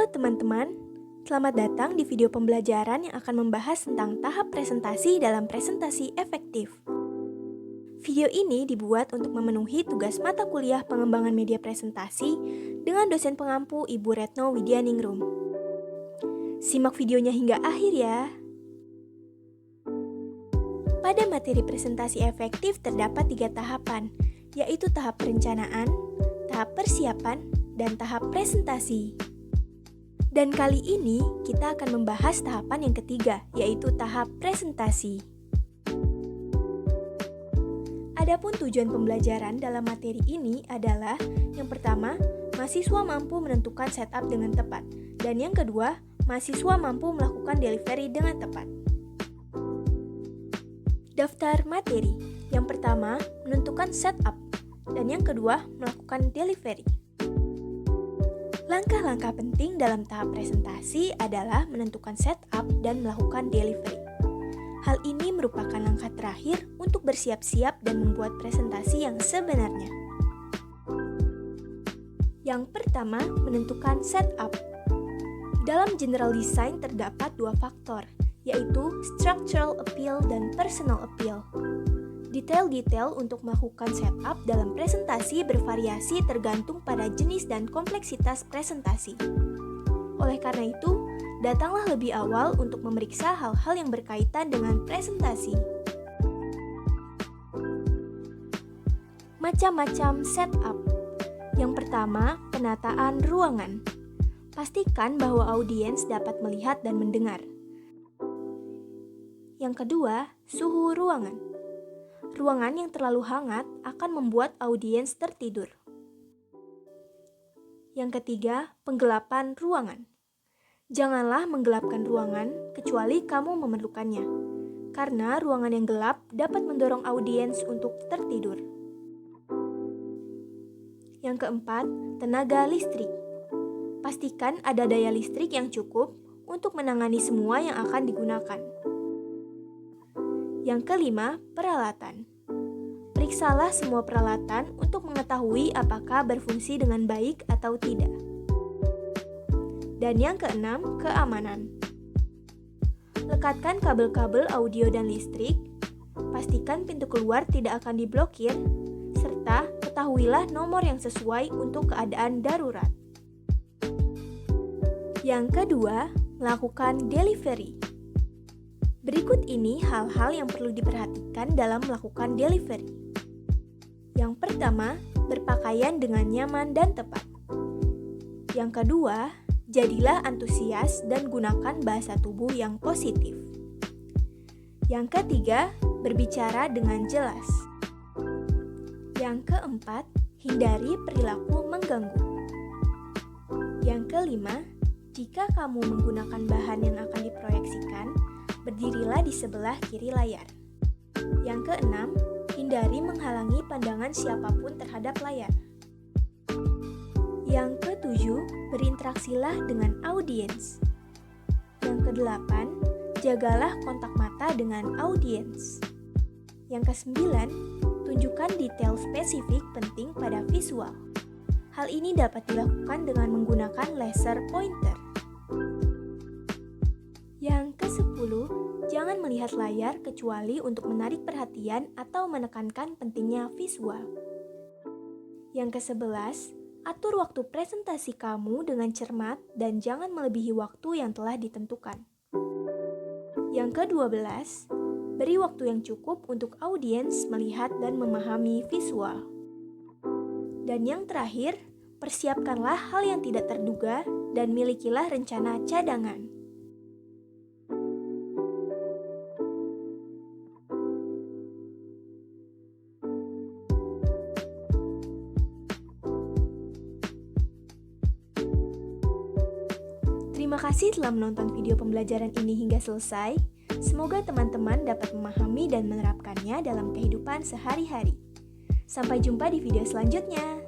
Halo teman-teman, selamat datang di video pembelajaran yang akan membahas tentang tahap presentasi dalam presentasi efektif. Video ini dibuat untuk memenuhi tugas mata kuliah pengembangan media presentasi dengan dosen pengampu Ibu Retno Widianingrum. Simak videonya hingga akhir ya. Pada materi presentasi efektif terdapat 3 tahapan, yaitu tahap perencanaan, tahap persiapan, dan tahap presentasi. Dan kali ini kita akan membahas tahapan yang ketiga, yaitu tahap presentasi. Adapun tujuan pembelajaran dalam materi ini adalah yang pertama, mahasiswa mampu menentukan setup dengan tepat, dan yang kedua, mahasiswa mampu melakukan delivery dengan tepat. Daftar materi. Yang pertama, menentukan setup, dan yang kedua, melakukan delivery. Langkah-langkah penting dalam tahap presentasi adalah menentukan setup dan melakukan delivery. Hal ini merupakan langkah terakhir untuk bersiap-siap dan membuat presentasi yang sebenarnya. Yang pertama, menentukan setup. Dalam general design terdapat 2 faktor, yaitu structural appeal dan personal appeal. Detail-detail untuk melakukan setup dalam presentasi bervariasi tergantung pada jenis dan kompleksitas presentasi. Oleh karena itu, datanglah lebih awal untuk memeriksa hal-hal yang berkaitan dengan presentasi. Macam-macam setup. Yang pertama, penataan ruangan. Pastikan bahwa audiens dapat melihat dan mendengar. Yang kedua, suhu ruangan. Ruangan yang terlalu hangat akan membuat audiens tertidur. Yang ketiga, penggelapan ruangan. Janganlah menggelapkan ruangan kecuali kamu memerlukannya, karena ruangan yang gelap dapat mendorong audiens untuk tertidur. Yang keempat, tenaga listrik. Pastikan ada daya listrik yang cukup untuk menangani semua yang akan digunakan. Yang kelima, peralatan. Periksalah semua peralatan untuk mengetahui apakah berfungsi dengan baik atau tidak. Dan yang keenam, keamanan. Lekatkan kabel-kabel audio dan listrik, pastikan pintu keluar tidak akan diblokir, serta ketahuilah nomor yang sesuai untuk keadaan darurat. Yang kedua, melakukan delivery. Berikut ini hal-hal yang perlu diperhatikan dalam melakukan delivery. Yang pertama, berpakaian dengan nyaman dan tepat. Yang kedua, jadilah antusias dan gunakan bahasa tubuh yang positif. Yang ketiga, berbicara dengan jelas. Yang keempat, hindari perilaku mengganggu. Yang kelima, jika kamu menggunakan bahan yang akan diproyeksikan, berdirilah di sebelah kiri layar. Yang keenam, hindari menghalangi pandangan siapapun terhadap layar. Yang ketujuh, berinteraksilah dengan audiens. Yang kedelapan, jagalah kontak mata dengan audiens. Yang kesembilan, tunjukkan detail spesifik penting pada visual. Hal ini dapat dilakukan dengan menggunakan laser pointer. Yang ke-10, jangan melihat layar kecuali untuk menarik perhatian atau menekankan pentingnya visual. Yang ke-11, atur waktu presentasi kamu dengan cermat dan jangan melebihi waktu yang telah ditentukan. Yang ke-12, beri waktu yang cukup untuk audiens melihat dan memahami visual. Dan yang terakhir, persiapkanlah hal yang tidak terduga dan milikilah rencana cadangan. Terima kasih telah menonton video pembelajaran ini hingga selesai. Semoga teman-teman dapat memahami dan menerapkannya dalam kehidupan sehari-hari. Sampai jumpa di video selanjutnya.